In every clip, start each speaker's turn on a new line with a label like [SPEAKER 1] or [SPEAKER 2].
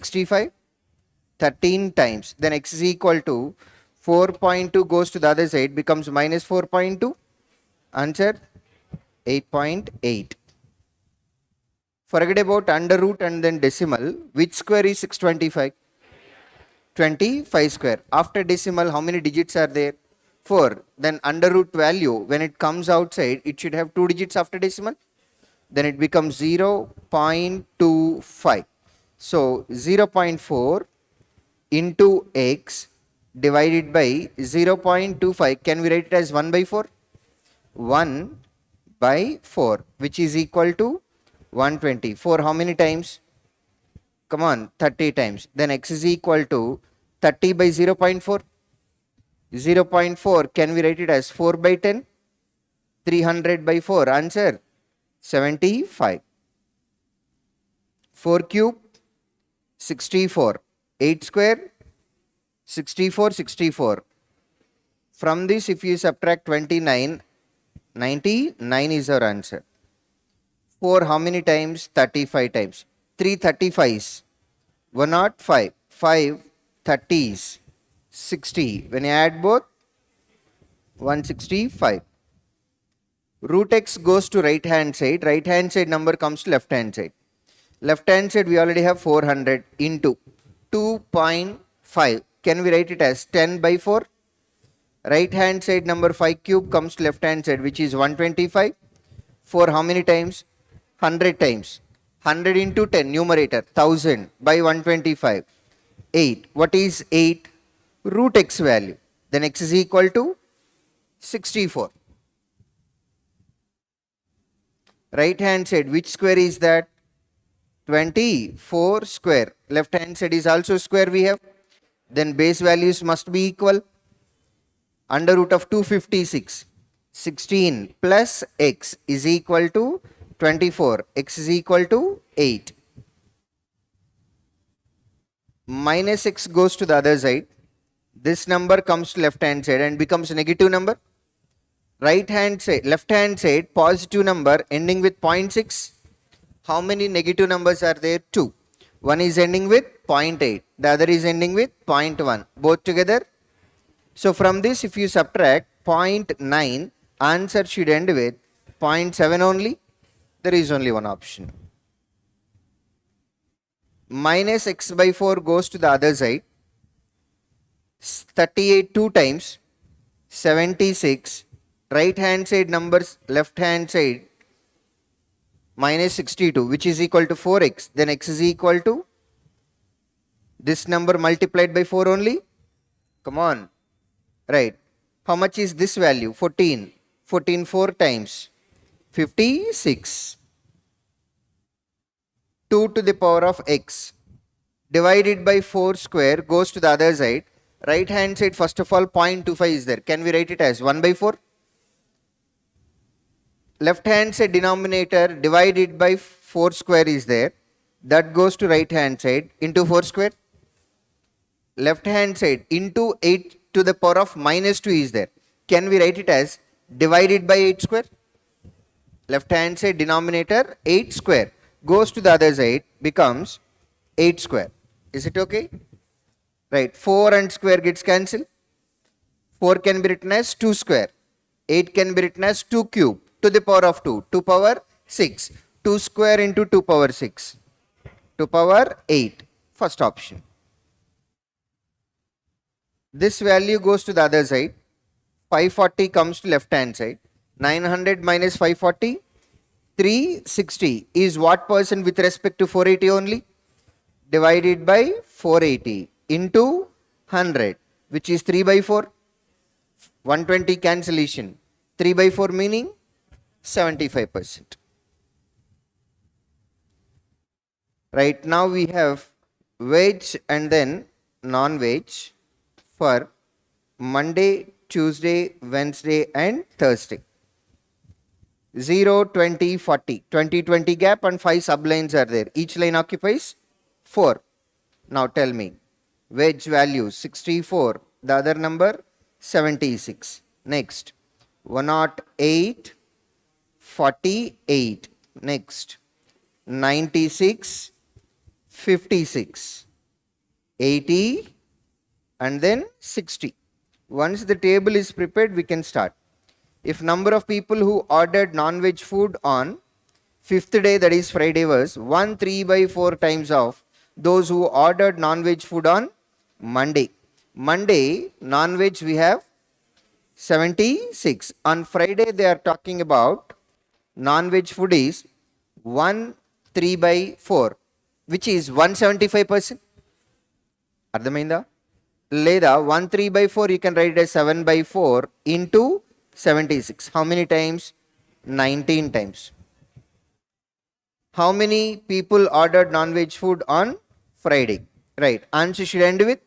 [SPEAKER 1] 65, 13 times. Then x is equal to 4.2 goes to the other side, becomes minus 4.2. Answer 8.8. Forget about under root and then decimal. Which square is 625? 25 square. After decimal, how many digits are there? 4. Then under root value, when it comes outside, it should have 2 digits after decimal. Then it becomes 0.25. So 0.4 into x divided by 0.25. Can we write it as 1 by 4? 1 by 4, which is equal to 120. 4 how many times? Come on, 30 times. Then x is equal to 30 by 0.4. 0.4, can we write it as 4 by 10? 300 by 4. Answer 75. 4 cube 64. 8 square 64, 64. From this, if you subtract 29, 99 is our answer. 4 how many times? 35 times. 3 35s. 105. 5 30s. 60. When you add both, 165. Root x goes to right hand side. Right hand side number comes to left hand side. Left hand side we already have 400 into 2.5. Can we write it as 10 by 4? Right hand side number 5 cube comes to left hand side, which is 125. 4 how many times? 100 times. 100 into 10, numerator 1000 by 125. 8. What is 8? Root x value. Then x is equal to 64. Right hand side, which square is that? 24 square. Left hand side is also square we have. Then base values must be equal. Under root of 256. 16 plus x is equal to 24. X is equal to 8. Minus x goes to the other side. This number comes to left hand side and becomes a negative number. Right hand side, left hand side, positive number ending with 0.6. How many negative numbers are there? 2. One is ending with 0.8. The other is ending with 0.1. Both together. So from this, if you subtract 0.9, answer should end with 0.7 only. There is only one option. Minus x by 4 goes to the other side. 38 2 times. 76. Right hand side numbers, left hand side minus 62, which is equal to 4x. Then x is equal to this number multiplied by 4 only. Come on. Right. How much is this value? 14. 14 4 times. 56. 2 to the power of x divided by 4 square goes to the other side. Right hand side, first of all, 0.25 is there. Can we write it as 1 by 4? Left hand side denominator divided by 4 square is there. That goes to right hand side into 4 square. Left hand side into 8 to the power of minus 2 is there. Can we write it as divided by 8 square? Left hand side denominator 8 square goes to the other side, becomes 8 square. Is it okay? Right. 4 and square gets cancelled. 4 can be written as 2 square. 8 can be written as 2 cube to the power of 2. 2 power 6. 2 square into 2 power 6. 2 power 8. First option. This value goes to the other side. 540 comes to left hand side. 900 minus 540. 360 is what percent with respect to 480 only? Divided by 480 into 100, which is 3 by 4. 120 cancellation. 3 by 4 meaning 75%. Right now we have wage and then non-wage for Monday, Tuesday, Wednesday and Thursday. 0, 20, 40. 20, 20 gap and 5 sublines are there. Each line occupies 4. Now tell me, wage value 64, the other number 76. Next, 108, 48. Next, 96, 56. 80, and then 60. Once the table is prepared, we can start. If number of people who ordered non-veg food on 5th day, that is Friday, was 1 3/4 times of those who ordered non-veg food on Monday. Monday, non-veg we have 76. On Friday, they are talking about non-veg food is 1 3/4, which is 175%. అర్థమైందా? లేదా 1 3/4 you can write it as 7/4 into 76. How many times? 19 times. How many people ordered non-veg food on Friday? Right. Answer should end with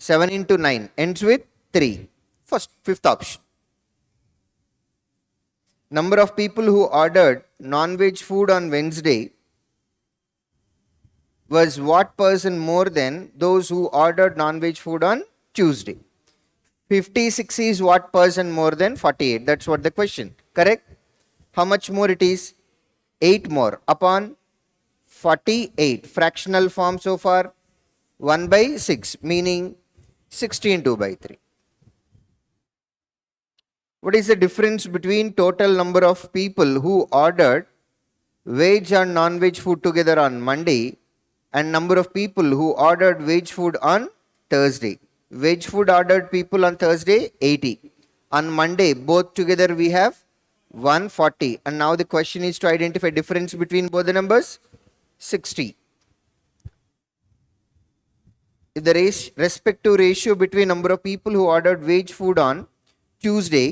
[SPEAKER 1] 7 into 9 ends with 3. Fifth option. Number of people who ordered non-veg food on Wednesday was what person more than those who ordered non-veg food on Tuesday? 56 is what person more than 48. That's what the question. Correct? How much more it is? 8 more upon 48. Fractional form so far 1/6, meaning 16 2/3. What is the difference between total number of people who ordered veg and non-veg food together on Monday and number of people who ordered veg food on Thursday? Veg food ordered people on Thursday 80. On Monday, both together we have 140. And now the question is to identify difference between both the numbers. 60. If the respective ratio between number of people who ordered veg food on Tuesday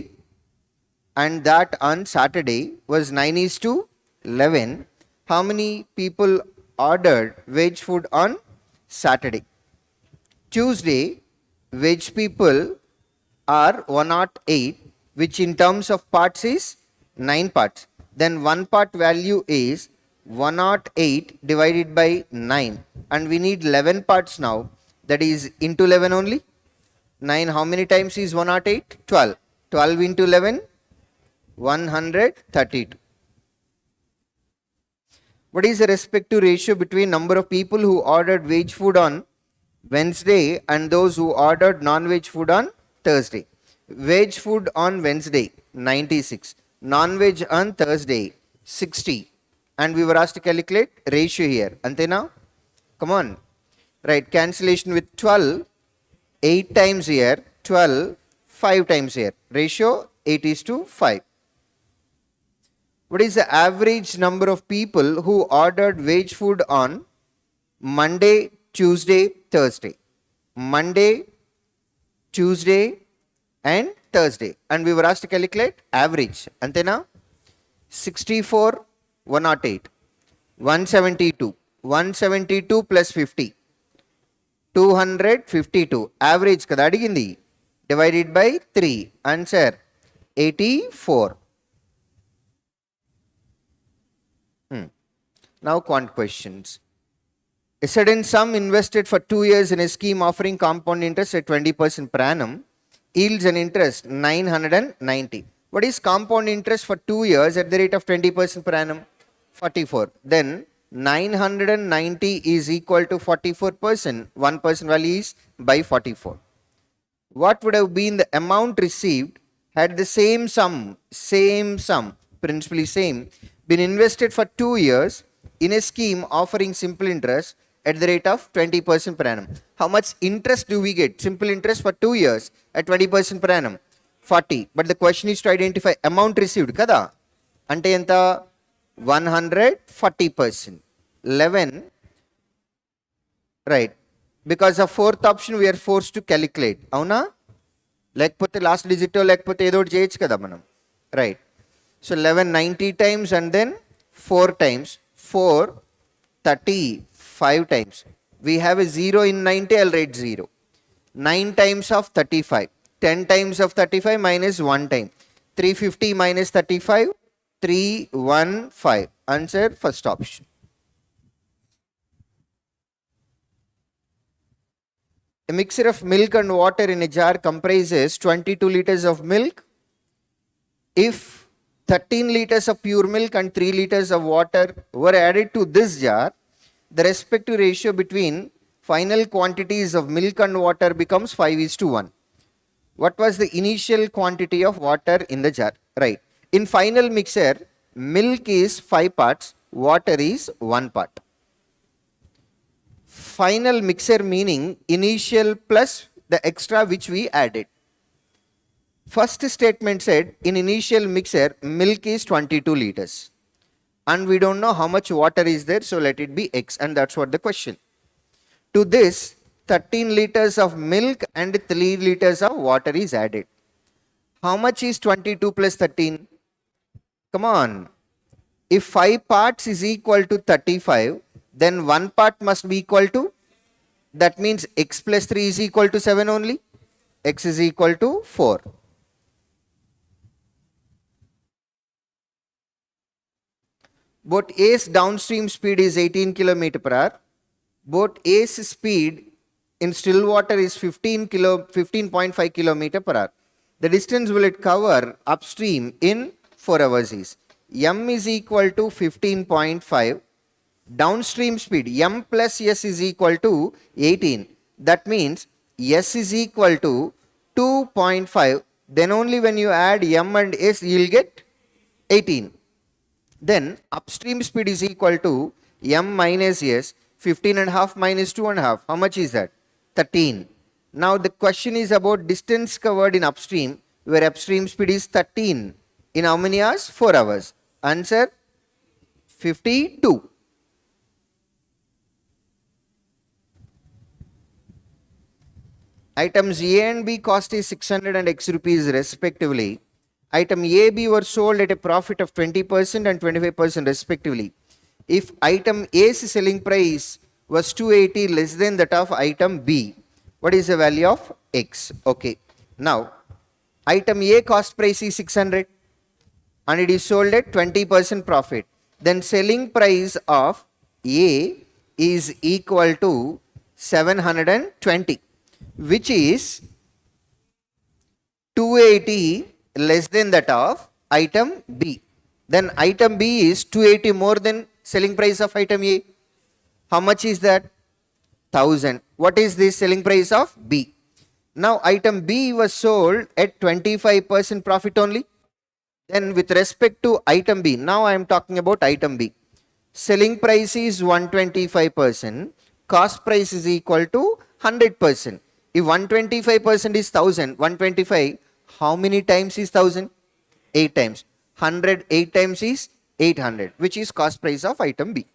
[SPEAKER 1] and that on Saturday was 9:11, how many people ordered veg food on Saturday? Tuesday, veg people are 108, which in terms of parts is 9 parts. Then 1 part value is 108 divided by 9. And we need 11 parts now. That is into 11 only. 9, how many times is 108? 12. 12 into 11, 132. What is the respective ratio between number of people who ordered veg food on Wednesday and those who ordered non-veg food on Thursday? Veg food on Wednesday 96, non-veg on Thursday 60, and we were asked to calculate ratio here. Antena? Come on. Right, cancellation with 12, 8 times here, 12, 5 times here. Ratio 8:5. What is the average number of people who ordered veg food on Monday, Tuesday, Thursday? Monday, Tuesday, and Thursday. And we were asked to calculate average. Antena? 64, 108, 172. 172 plus 50. 252. Average kada adigindi. Divided by 3. Answer 84. Now quant questions. A certain sum invested for 2 years in a scheme offering compound interest at 20% per annum yields an interest 990. What is compound interest for 2 years at the rate of 20% per annum? 44. Then 990 is equal to 44%. 1% value is by 44. What would have been the amount received had the same sum, principally same, been invested for 2 years in a scheme offering simple interest at the rate of 20% per annum? How much interest do we get? Simple interest for 2 years at 20% per annum? 40. But the question is to identify amount received, kada? Ante enta 140%. 11. Right. Because of fourth option, we are forced to calculate. Avuna? Lekapothe last digit lekapothe edo cheyochu kada manam. Right. So 11 90 times and then 4 times. 4 35 times. We have a 0 in 90, I'll write 0. 9 times of 35. 10 times of 35 minus 1 time. 350 minus 35, 315. Answer first option. A mixture of milk and water in a jar comprises 22 liters of milk. If 13 liters of pure milk and 3 liters of water were added to this jar, the respective ratio between final quantities of milk and water becomes 5:1. What was the initial quantity of water in the jar? Right. In final mixer, milk is 5 parts, water is 1 part. Final mixer meaning initial plus the extra which we added. First statement said in initial mixer, milk is 22 liters. And we don't know how much water is there, so let it be X, and that's what the question. To this, 13 liters of milk and 3 liters of water is added. How much is 22 plus 13? Come on. If 5 parts is equal to 35, then 1 part must be equal to, that means X plus 3 is equal to 7 only. X is equal to 4. Boat A's downstream speed is 18 km per hour. Boat A's speed in still water is 15.5 km per hour. The distance will it cover upstream in 4 hours is M is equal to 15.5. Downstream speed M plus S is equal to 18. That means S is equal to 2.5. Then only when you add M and S you will get 18. Then upstream speed is equal to M minus S, 15.5 minus 2.5. How much is that? 13. Now the question is about distance covered in upstream, where upstream speed is 13. In how many hours? 4 hours. Answer 52. Items A and B cost is 600 and X rupees respectively. Item A, B were sold at a profit of 20% and 25% respectively. If item A's selling price was 280 less than that of item B, what is the value of X? Okay. Now, item A cost price is 600 and it is sold at 20% profit. Then selling price of A is equal to 720, which is 280 less than that of item B. Then item B is 280 more than selling price of item A. How much is that? 1000. What is the selling price of B? Now item B was sold at 25% profit only. Then with respect to item B, now I am talking about item B. Selling price is 125%. Cost price is equal to 100%. If 125% is 1000, 125, how many times is 1000? 8 times. 100, 8 times is 800, which is cost price of item B.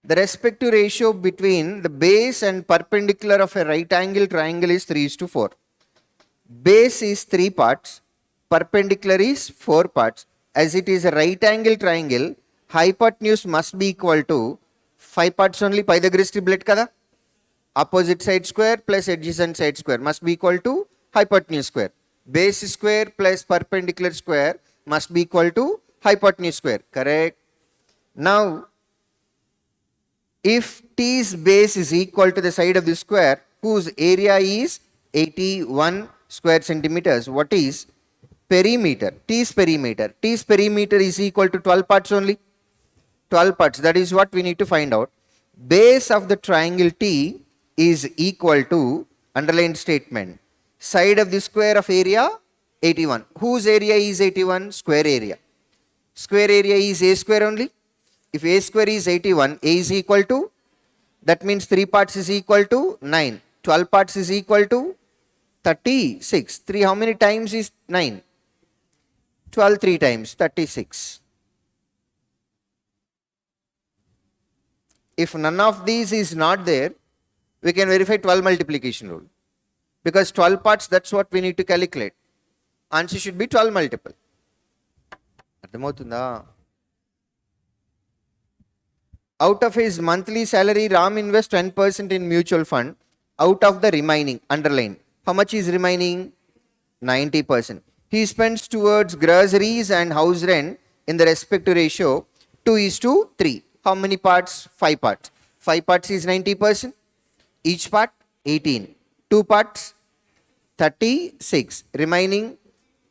[SPEAKER 1] The respective ratio between the base and perpendicular of a right angle triangle is 3:4. Base is 3 parts, perpendicular is 4 parts. As it is a right angle triangle, hypotenuse must be equal to 5 parts only. Pythagoras triplet kada? Opposite side square plus adjacent side square must be equal to hypotenuse square. Base square plus perpendicular square must be equal to hypotenuse square. Correct? Now, if T's base is equal to the side of the square whose area is 81 square centimeters, what is perimeter? T's perimeter. T's perimeter is equal to 12 parts only. 12 parts. That is what we need to find out. Base of the triangle T is equal to, underlined statement, side of the square of area 81. Whose area is 81? Square area. Square area is A square only. If A square is 81, A is equal to, that means 3 parts is equal to 9. 12 parts is equal to 36. 3 how many times is 9? 12 3 times, 36. If none of these is not there, we can verify 12 multiplication rule. Because 12 parts, that's what we need to calculate. Answer should be 12 multiple. Out of his monthly salary, Ram invests 10% in mutual fund. Out of the remaining, underline. How much is remaining? 90%. He spends towards groceries and house rent in the respective ratio 2:3. How many parts? 5 parts. 5 parts is 90%. Each part 18. 2 parts 36. Remaining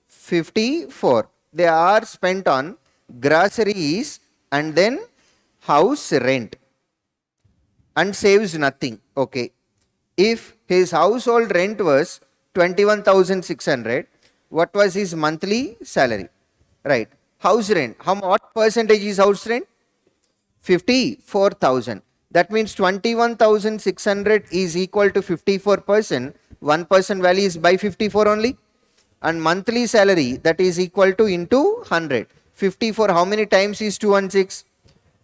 [SPEAKER 1] 54. they are spent on groceries and then house rent and saves nothing. Okay. If his household rent was 21,600, what was his monthly salary? Right. House rent. What percentage is house rent? 54,000. That means 21,600 is equal to 54%. 1% value is by 54 only. And monthly salary, that is equal to into 100. 54, how many times is 216?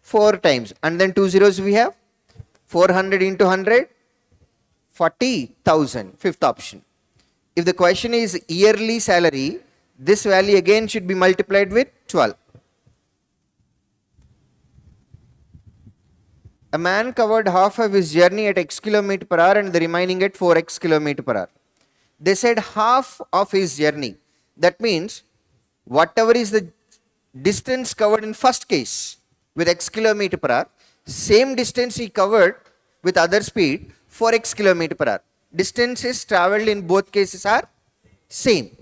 [SPEAKER 1] 4 times. And then 2 zeros we have. 400 into 100, 40,000. Fifth option. If the question is yearly salary, this value again should be multiplied with 12. A man covered half of his journey at x km per hour and the remaining at 4x km per hour. They said half of his journey. That means whatever is the distance covered in first case with x km per hour, same distance he covered with other speed 4x km per hour. Distances traveled in both cases are same.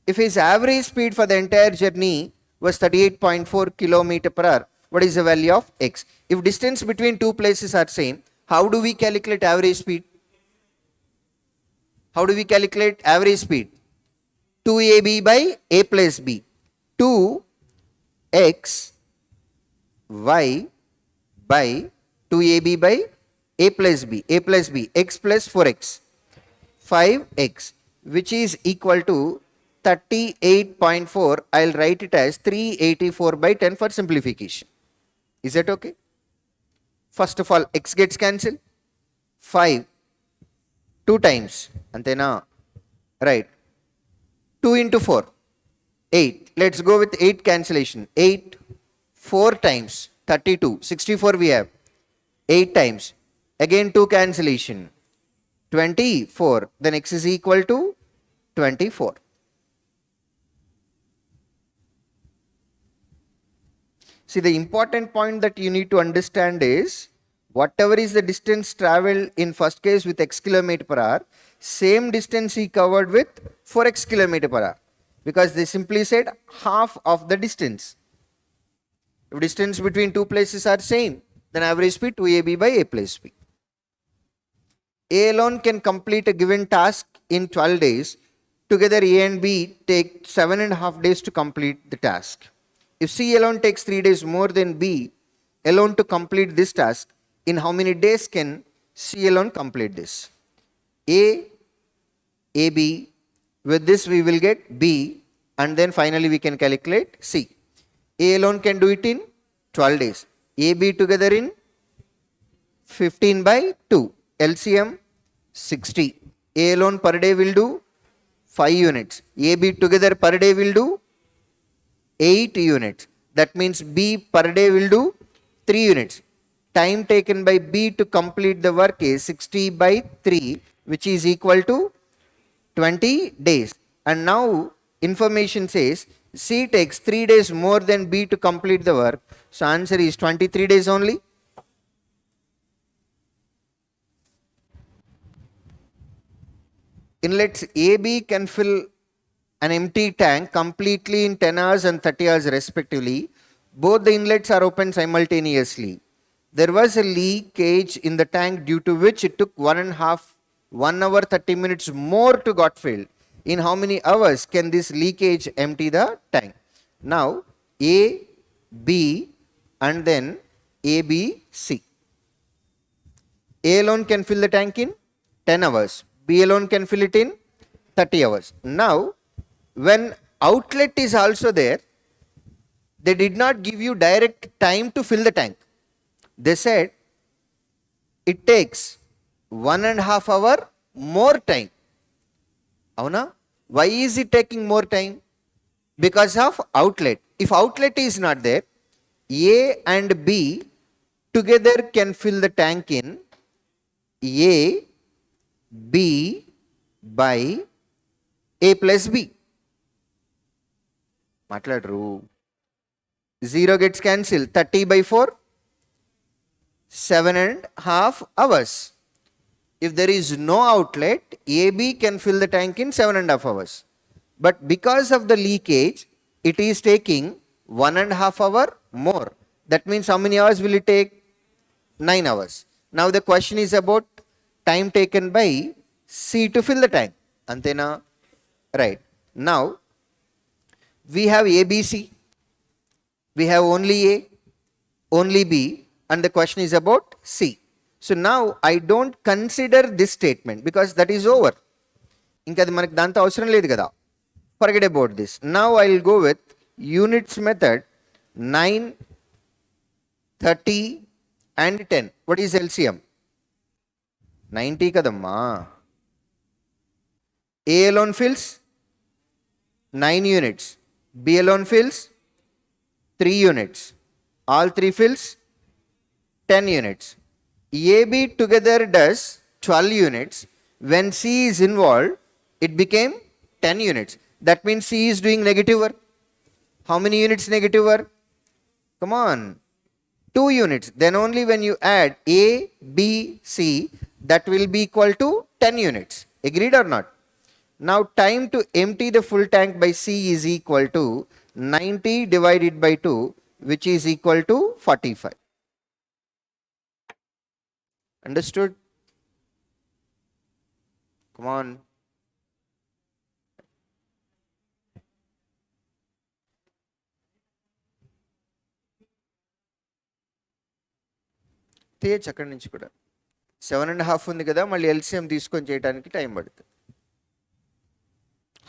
[SPEAKER 1] If his average speed for the entire journey was 38.4 km per hour, what is the value of x? If distance between two places are same, how do we calculate average speed? How do we calculate average speed? 2ab by a plus b. 2x y by 2ab by a plus b. A plus b. X plus 4x. 5x, which is equal to 38.4. I'll write it as 384 by 10 for simplification. Is that okay? First of all, x gets cancelled. 5, 2 times. Antena. Right. 2 into 4. 8. Let's go with 8 cancellation. 8, 4 times. 32. 64 we have. 8 times. Again 2 cancellation. 24. Then x is equal to 24. See, the important point that you need to understand is whatever is the distance traveled in first case with x km per hour, same distance he covered with 4x km per hour, because they simply said half of the distance. If distance between two places are same, then average speed 2ab by a plus b. A alone can complete a given task in 12 days. Together A and B take 7.5 days to complete the task. If C alone takes 3 days more than B alone to complete this task, in how many days can C alone complete this? A, AB, with this we will get B, and then finally we can calculate C. A alone can do it in 12 days. AB together in 15 by 2. LCM 60. A alone per day will do 5 units. AB together per day will do 8 units. That means B per day will do 3 units. Time taken by B to complete the work is 60 by 3, which is equal to 20 days. And now information says C takes 3 days more than B to complete the work. So answer is 23 days only. Inlets AB can fill an empty tank completely in 10 hours and 30 hours respectively. Both the inlets are open simultaneously. There was a leakage in the tank due to which it took 1 hour 30 minutes more to got filled. In how many hours can this leakage empty the tank? Now A, B and then A, B, C. A alone can fill the tank in 10 hours. B alone can fill it in 30 hours. Now, when outlet is also there, they did not give you direct time to fill the tank. They said it takes 1.5 hour more time. Avuna? Why is it taking more time? Because of outlet. If outlet is not there, A and B together can fill the tank in A, B by A plus B. Matladru. 0 gets cancelled. 30 by 4. 7.5 hours. If there is no outlet, AB can fill the tank in 7.5 hours. But because of the leakage, it is taking 1.5 hours more. That means how many hours will it take? 9 hours. Now the question is about time taken by C to fill the tank. Antena? Right. Now we have ABC. We have only A, only B, and the question is about C. So now I don't consider this statement because that is over. Inka adi manaku danta avasaram ledhu kada. Forget about this. Now I will go with units method 9, 30 and 10. What is LCM? 90 kadamma. A alone fills 9 units. B alone fills 3 units. All 3 fills 10 units. AB together does 12 units. When C is involved, it became 10 units. That means C is doing negative work. How many units negative work? Come on. 2 units. Then only when you add A, B, C, that will be equal to 10 units. Agreed or not? Now time to empty the full tank by C is equal to 90 divided by 2, which is equal to 45. Understood? Come on. తీయచ్చు అక్కడి నుంచి కూడా 7.5 ఉంది కదా, మళ్ళీ LCM తీసుకొని చేయడానికి time పడుతుంది.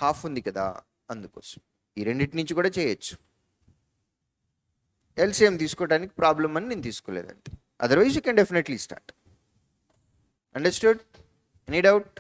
[SPEAKER 1] హాఫ్ ఉంది కదా, అందుకోసం ఈ రెండింటి నుంచి కూడా చేయొచ్చు. ఎల్సిఎం తీసుకోవడానికి ప్రాబ్లం అని నేను తీసుకోలేదంటే, otherwise you can definitely start. Understood? Any doubt?